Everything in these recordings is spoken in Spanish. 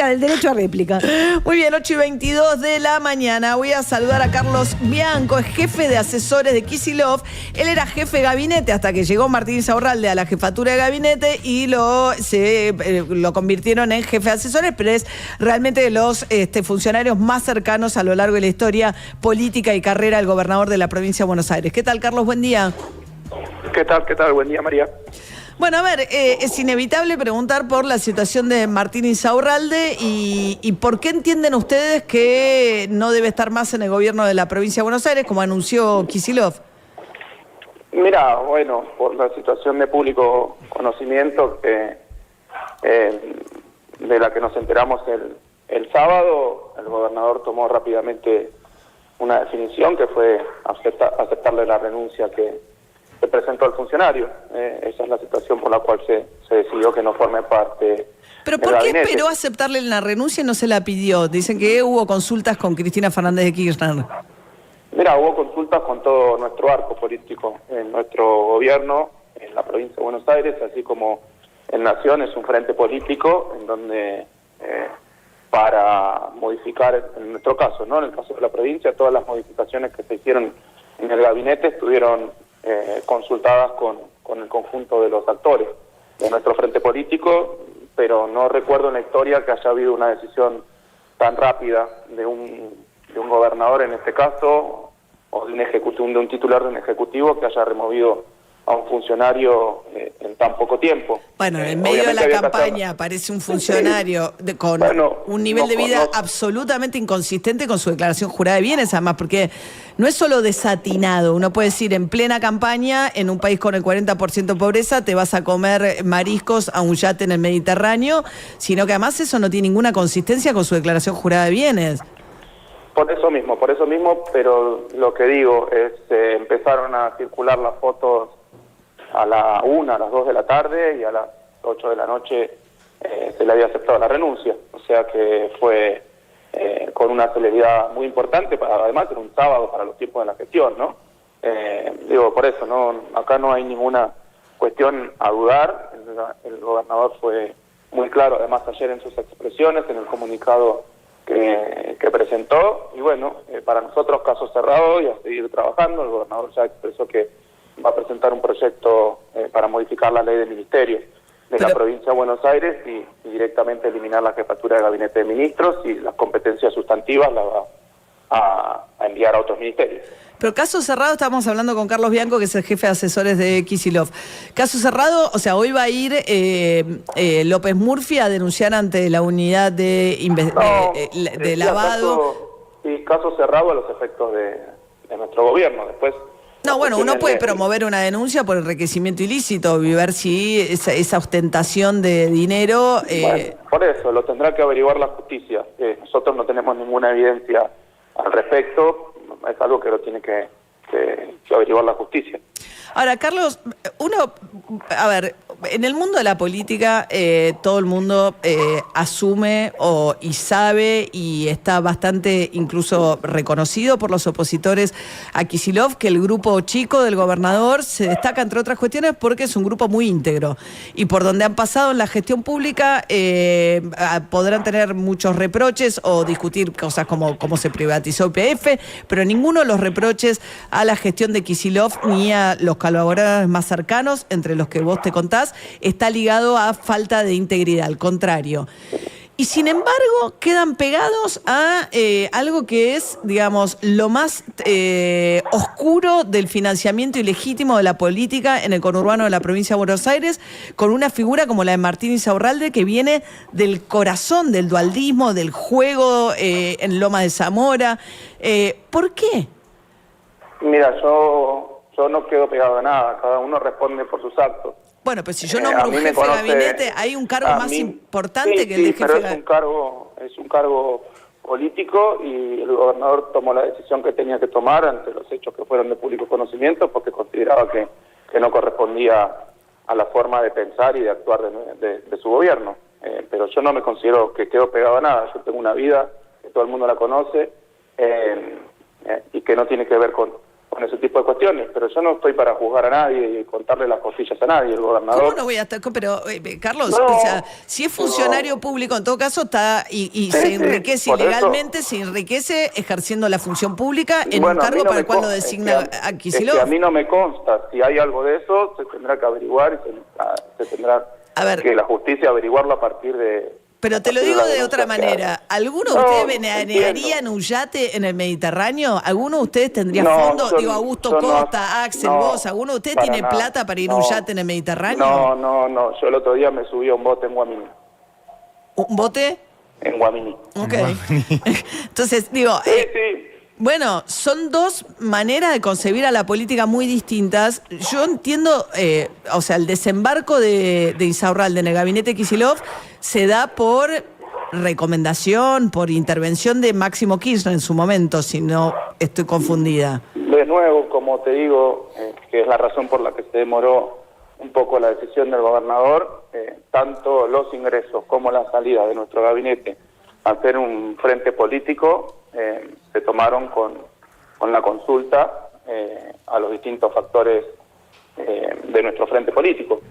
réplica del derecho a réplica. Muy bien, 8:22 de la mañana. Voy a saludar a Carlos Bianco, es jefe de asesores de Kicillof. Él era jefe de gabinete hasta que llegó Martín Insaurralde a la jefatura de gabinete y lo convirtieron en jefe de asesores, pero es realmente de los funcionarios más cercanos a lo largo de la historia política y carrera del gobernador de la provincia de Buenos Aires. ¿Qué tal, Carlos? Buen día. ¿Qué tal? Buen día, María. Bueno, a ver, es inevitable preguntar por la situación de Martín Insaurralde y por qué entienden ustedes que no debe estar más en el gobierno de la provincia de Buenos Aires, como anunció Kicillof. Mira, bueno, por la situación de público conocimiento de la que nos enteramos el sábado, el gobernador tomó rápidamente una definición que fue aceptarle la renuncia que presentó el funcionario. Esa es la situación por la cual se decidió que no forme parte. ¿Pero por qué esperó aceptarle la renuncia y no se la pidió? Dicen que hubo consultas con Cristina Fernández de Kirchner. Mira, hubo consultas con todo nuestro arco político. En nuestro gobierno, en la provincia de Buenos Aires, así como en Nación, es un frente político en donde para modificar, en nuestro caso, ¿no? En el caso de la provincia, todas las modificaciones que se hicieron en el gabinete estuvieron consultadas con el conjunto de los actores de nuestro frente político, pero no recuerdo en la historia que haya habido una decisión tan rápida de un gobernador en este caso, o de un titular de un ejecutivo que haya removido a un funcionario en tan poco tiempo. Bueno, en medio de la campaña aparece un funcionario con un nivel de vida absolutamente inconsistente con su declaración jurada de bienes, además, porque no es solo desatinado. Uno puede decir, en plena campaña, en un país con el 40% de pobreza, te vas a comer mariscos a un yate en el Mediterráneo, sino que además eso no tiene ninguna consistencia con su declaración jurada de bienes. Por eso mismo, pero lo que digo es, empezaron a circular las fotos a la 1, a las 2 de la tarde y a las 8 de la noche se le había aceptado la renuncia. O sea que fue con una celeridad muy importante, además era un sábado para los tiempos de la gestión, ¿no? Por eso, acá no hay ninguna cuestión a dudar. El gobernador fue muy claro, además ayer en sus expresiones, en el comunicado que presentó, y bueno, para nosotros caso cerrado y a seguir trabajando. El gobernador ya expresó que va a presentar un proyecto para modificar la ley de ministerio de la provincia de Buenos Aires y directamente eliminar la jefatura de gabinete de ministros, y las competencias sustantivas las va a enviar a otros ministerios. Pero caso cerrado, estábamos hablando con Carlos Bianco, que es el jefe de asesores de Kicillof. Caso cerrado, o sea, hoy va a ir López Murphy a denunciar ante la unidad de lavado. Caso cerrado a los efectos de nuestro gobierno. Después. No, bueno, uno puede promover una denuncia por enriquecimiento ilícito y ver si esa ostentación de dinero... Bueno, por eso, lo tendrá que averiguar la justicia. Nosotros no tenemos ninguna evidencia al respecto, es algo que lo tiene que averiguar la justicia. Ahora, Carlos, en el mundo de la política todo el mundo asume y sabe y está bastante incluso reconocido por los opositores a Kicillof que el grupo chico del gobernador se destaca, entre otras cuestiones, porque es un grupo muy íntegro y por donde han pasado en la gestión pública podrán tener muchos reproches o discutir cosas como cómo se privatizó YPF, pero ninguno de los reproches a la gestión de Kicillof ni a los colaboradores más cercanos, entre los que vos te contás, está ligado a falta de integridad, al contrario. Y sin embargo, quedan pegados a algo que es, digamos, lo más oscuro del financiamiento ilegítimo de la política en el conurbano de la provincia de Buenos Aires, con una figura como la de Martín Insaurralde, que viene del corazón del dualdismo, del juego en Loma de Zamora. ¿Por qué? Mira, yo no quedo pegado a nada, cada uno responde por sus actos. Bueno, pues si yo nombro un jefe de gabinete, hay un cargo más importante que el de jefe de gabinete. Pero es un cargo político y el gobernador tomó la decisión que tenía que tomar ante los hechos que fueron de público conocimiento, porque consideraba que no correspondía a la forma de pensar y de actuar de su gobierno. Pero yo no me considero que quedo pegado a nada. Yo tengo una vida que todo el mundo la conoce y que no tiene que ver con ese tipo de cuestiones, pero yo no estoy para juzgar a nadie y contarle las costillas a nadie. El gobernador... ¿Cómo no voy a estar? Pero, Carlos, No, o sea, si es funcionario público, en todo caso está y se enriquece ilegalmente, se enriquece ejerciendo la función pública en un cargo para el cual lo designa a Kicillof. A mí no me consta. Si hay algo de eso, se tendrá que averiguar y se tendrá que la justicia averiguarlo a partir de... Pero te lo digo de otra manera. ¿Alguno de ustedes venearían un yate en el Mediterráneo? ¿Alguno de ustedes tendría fondos? Digo, Augusto Costa, Axel, vos. ¿Alguno de ustedes tiene plata para ir a un yate en el Mediterráneo? No. Yo el otro día me subí a un bote en Guamini. ¿Un bote? En Guamini. Ok. Entonces, digo... sí. Bueno, son dos maneras de concebir a la política muy distintas. Yo entiendo, o sea, el desembarco de Insaurralde en el gabinete Kicillof se da por recomendación, por intervención de Máximo Kirchner en su momento, si no estoy confundida. De nuevo, como te digo, que es la razón por la que se demoró un poco la decisión del gobernador, tanto los ingresos como la salida de nuestro gabinete a hacer un frente político se tomaron con la consulta a los distintos factores de nuestro frente político.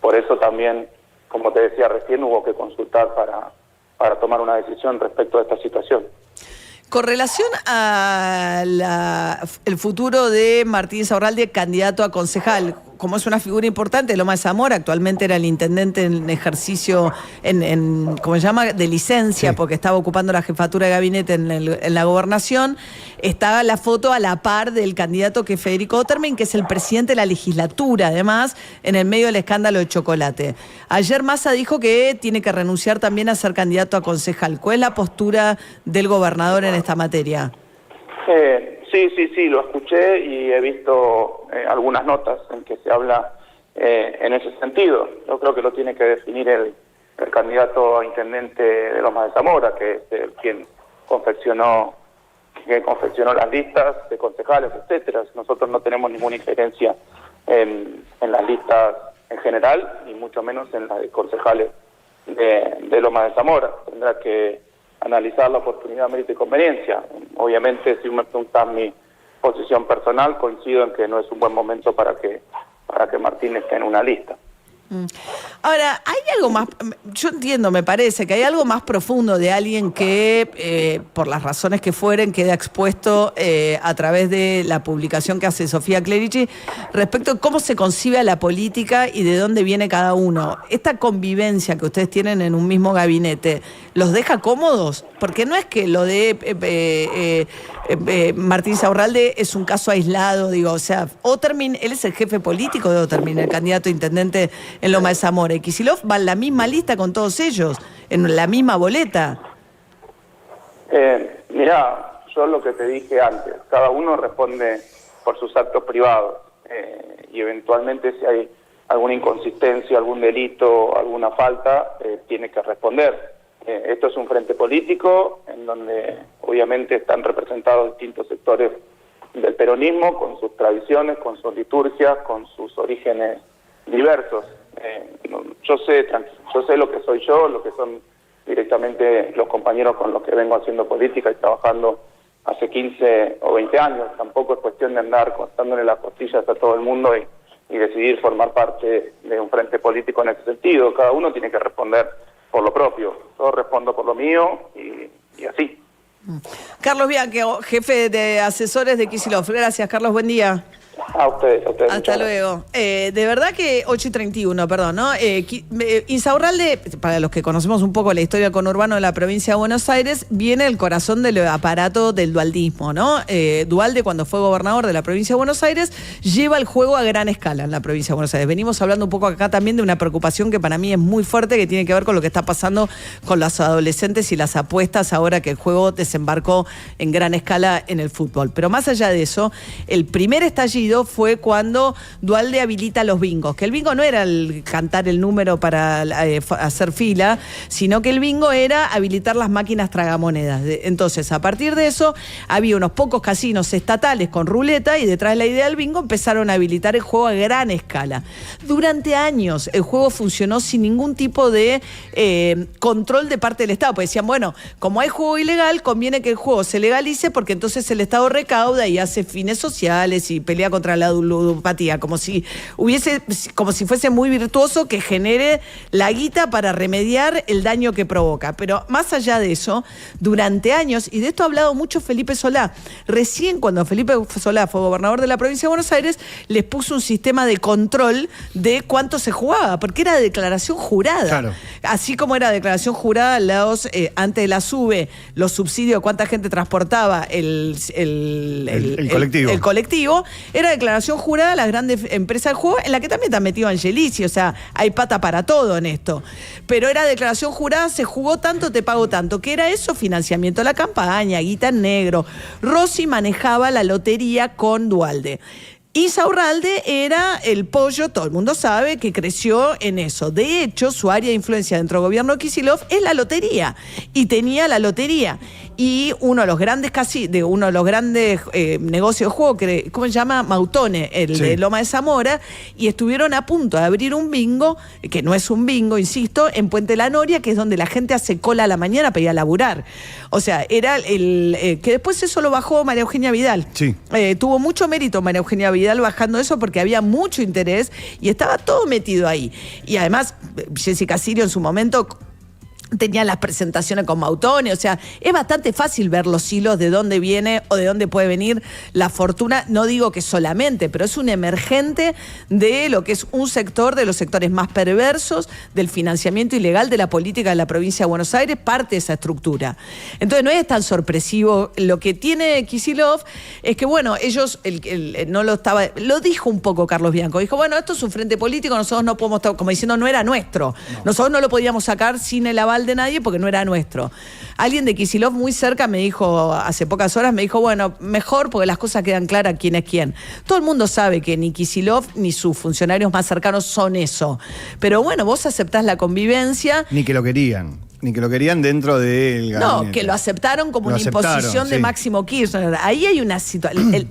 Por eso también, como te decía recién, hubo que consultar para tomar una decisión respecto a esta situación. Con relación a el futuro de Martín Insaurralde, candidato a concejal, como es una figura importante, Loma de Zamora, actualmente era el intendente en ejercicio, ¿cómo se llama?, de licencia, sí, porque estaba ocupando la jefatura de gabinete en la gobernación. Estaba la foto a la par del candidato que es Federico Otermin, que es el presidente de la legislatura, además, en el medio del escándalo de Chocolate. Ayer Massa dijo que tiene que renunciar también a ser candidato a concejal. ¿Cuál es la postura del gobernador en esta materia? Sí, lo escuché y he visto algunas notas en que se habla en ese sentido. Yo creo que lo tiene que definir el candidato a intendente de Loma de Zamora, que es quien confeccionó las listas de concejales, etcétera. Nosotros no tenemos ninguna injerencia en las listas en general, ni mucho menos en las de concejales de Loma de Zamora. Tendrá que analizar la oportunidad, mérito y conveniencia. Obviamente, si me preguntan mi posición personal, coincido en que no es un buen momento para que Martín esté en una lista. Ahora, hay algo más, yo entiendo, me parece que hay algo más profundo de alguien que, por las razones que fueren, queda expuesto a través de la publicación que hace Sofía Clerici respecto a cómo se concibe a la política y de dónde viene cada uno. Esta convivencia que ustedes tienen en un mismo gabinete, ¿los deja cómodos? Porque no es que lo de Martín Insaurralde es un caso aislado, digo, o sea, Otermin, él es el jefe político de Otermin, el candidato a intendente en Loma de Zamora. Y Kicillof va en la misma lista con todos ellos, en la misma boleta. Mirá, yo lo que te dije antes, cada uno responde por sus actos privados y eventualmente si hay alguna inconsistencia, algún delito, alguna falta, tiene que responder. Esto es un frente político en donde obviamente están representados distintos sectores del peronismo, con sus tradiciones, con sus liturgias, con sus orígenes diversos. Yo sé lo que soy yo, lo que son directamente los compañeros con los que vengo haciendo política y trabajando hace 15 o 20 años. Tampoco es cuestión de andar contándole las costillas a todo el mundo y decidir formar parte de un frente político en ese sentido. Cada uno tiene que responder por lo propio. Yo respondo por lo mío y así. Carlos Bianco, jefe de asesores de Kicillof. Gracias, Carlos, buen día. A ustedes. Hasta luego. De verdad que 8:31, perdón, ¿no? Insaurralde, para los que conocemos un poco la historia del conurbano de la provincia de Buenos Aires, viene el corazón del aparato del dualdismo, ¿no? Dualde, cuando fue gobernador de la provincia de Buenos Aires, lleva el juego a gran escala en la provincia de Buenos Aires. Venimos hablando un poco acá también de una preocupación que para mí es muy fuerte, que tiene que ver con lo que está pasando con los adolescentes y las apuestas ahora que el juego desembarcó en gran escala en el fútbol. Pero más allá de eso, el primer estallido conocido fue cuando Duhalde habilita los bingos, que el bingo no era el cantar el número para hacer fila, sino que el bingo era habilitar las máquinas tragamonedas. Entonces, a partir de eso, había unos pocos casinos estatales con ruleta y detrás de la idea del bingo empezaron a habilitar el juego a gran escala. Durante años el juego funcionó sin ningún tipo de control de parte del Estado, porque decían, bueno, como hay juego ilegal, conviene que el juego se legalice porque entonces el Estado recauda y hace fines sociales y pelea contra la ludopatía, como si fuese muy virtuoso que genere la guita para remediar el daño que provoca. Pero más allá de eso, durante años, y de esto ha hablado mucho Felipe Solá, recién cuando Felipe Solá fue gobernador de la provincia de Buenos Aires, les puso un sistema de control de cuánto se jugaba, porque era declaración jurada. Claro. Así como era declaración jurada antes de la SUBE, los subsidios, cuánta gente transportaba el colectivo, era declaración jurada las grandes empresas del juego, en la que también está metido Angelici, o sea, hay pata para todo en esto. Pero era declaración jurada, se jugó tanto, te pago tanto. ¿Qué era eso? Financiamiento de la campaña, guita en negro. Rossi manejaba la lotería con Duhalde. Insaurralde era el pollo, todo el mundo sabe, que creció en eso. De hecho, su área de influencia dentro del gobierno de Kicillof es la lotería. Y tenía la lotería. Y uno de los grandes negocios de juego, ¿cómo se llama? Mautone, de Loma de Zamora, y estuvieron a punto de abrir un bingo, que no es un bingo, insisto, en Puente La Noria, que es donde la gente hace cola a la mañana para ir a laburar. O sea, era que después eso lo bajó María Eugenia Vidal. Sí. Tuvo mucho mérito María Eugenia Vidal bajando eso porque había mucho interés y estaba todo metido ahí. Y además, Jessica Sirio en su momento tenía las presentaciones con Mautone, o sea, es bastante fácil ver los hilos de dónde viene o de dónde puede venir la fortuna, no digo que solamente, pero es un emergente de lo que es un sector, de los sectores más perversos del financiamiento ilegal de la política de la provincia de Buenos Aires, parte de esa estructura. Entonces no es tan sorpresivo. Lo que tiene Kicillof es que, bueno, ellos, lo dijo un poco Carlos Bianco, dijo, bueno, esto es un frente político, nosotros no podemos, como diciendo, no era nuestro, nosotros no lo podíamos sacar sin el aval de nadie porque no era nuestro. Alguien de Kicillof muy cerca me dijo, hace pocas horas, me dijo, bueno, mejor porque las cosas quedan claras quién es quién. Todo el mundo sabe que ni Kicillof ni sus funcionarios más cercanos son eso. Pero bueno, vos aceptás la convivencia. Ni que lo querían dentro del gabinete. No, que lo aceptaron como una imposición de Máximo Kirchner. Ahí hay una situación.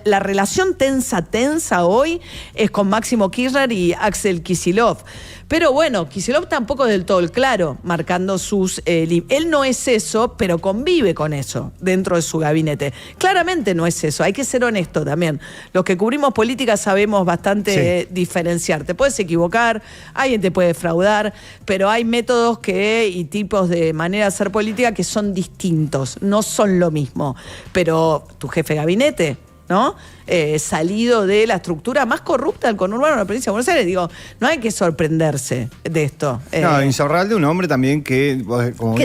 La relación tensa hoy es con Máximo Kirchner y Axel Kicillof. Pero bueno, Kicillof tampoco del todo el claro, marcando sus... él no es eso, pero convive con eso dentro de su gabinete. Claramente no es eso, hay que ser honesto también. Los que cubrimos política sabemos bastante diferenciar. Te puedes equivocar, alguien te puede defraudar, pero hay métodos y tipos de manera de hacer política que son distintos, no son lo mismo. Pero tu jefe de gabinete, ¿no? Salido de la estructura más corrupta del conurbano de la provincia de Buenos Aires. Digo, no hay que sorprenderse de esto. No, Insaurralde, un hombre también que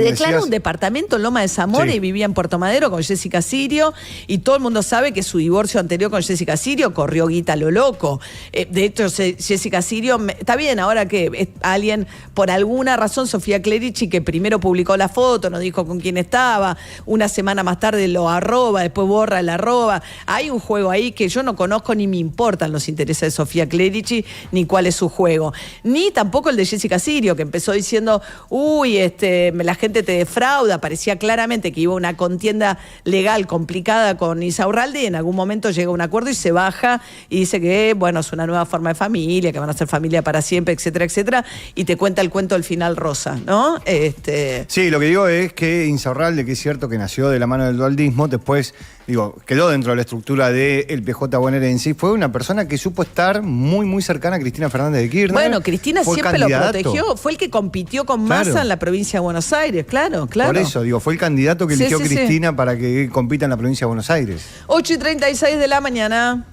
declara un departamento en Loma de Zamora y vivía en Puerto Madero con Jessica Sirio, y todo el mundo sabe que su divorcio anterior con Jessica Sirio corrió guita a lo loco. De hecho, Jessica Sirio, está bien, ahora que alguien, por alguna razón, Sofía Clerici, que primero publicó la foto, no dijo con quién estaba, una semana más tarde lo arroba, después borra el arroba. Hay un juego ahí que yo no conozco ni me importan los intereses de Sofía Clerici, ni cuál es su juego. Ni tampoco el de Jessica Sirio, que empezó diciendo, la gente te defrauda, parecía claramente que iba una contienda legal complicada con Insaurralde y en algún momento llega a un acuerdo y se baja y dice que, bueno, es una nueva forma de familia, que van a ser familia para siempre, etcétera, etcétera, y te cuenta el cuento del final rosa, ¿no? Sí, lo que digo es que Insaurralde, que es cierto que nació de la mano del dualdismo, después, quedó dentro de la estructura del PJ bonaerense, fue una persona que supo estar muy, muy cercana a Cristina Fernández de Kirchner. Bueno, Cristina siempre lo protegió, fue el que compitió con Massa en la provincia de Buenos Aires, claro. Por eso, fue el candidato que eligió Cristina para que compita en la provincia de Buenos Aires. 8:36 de la mañana.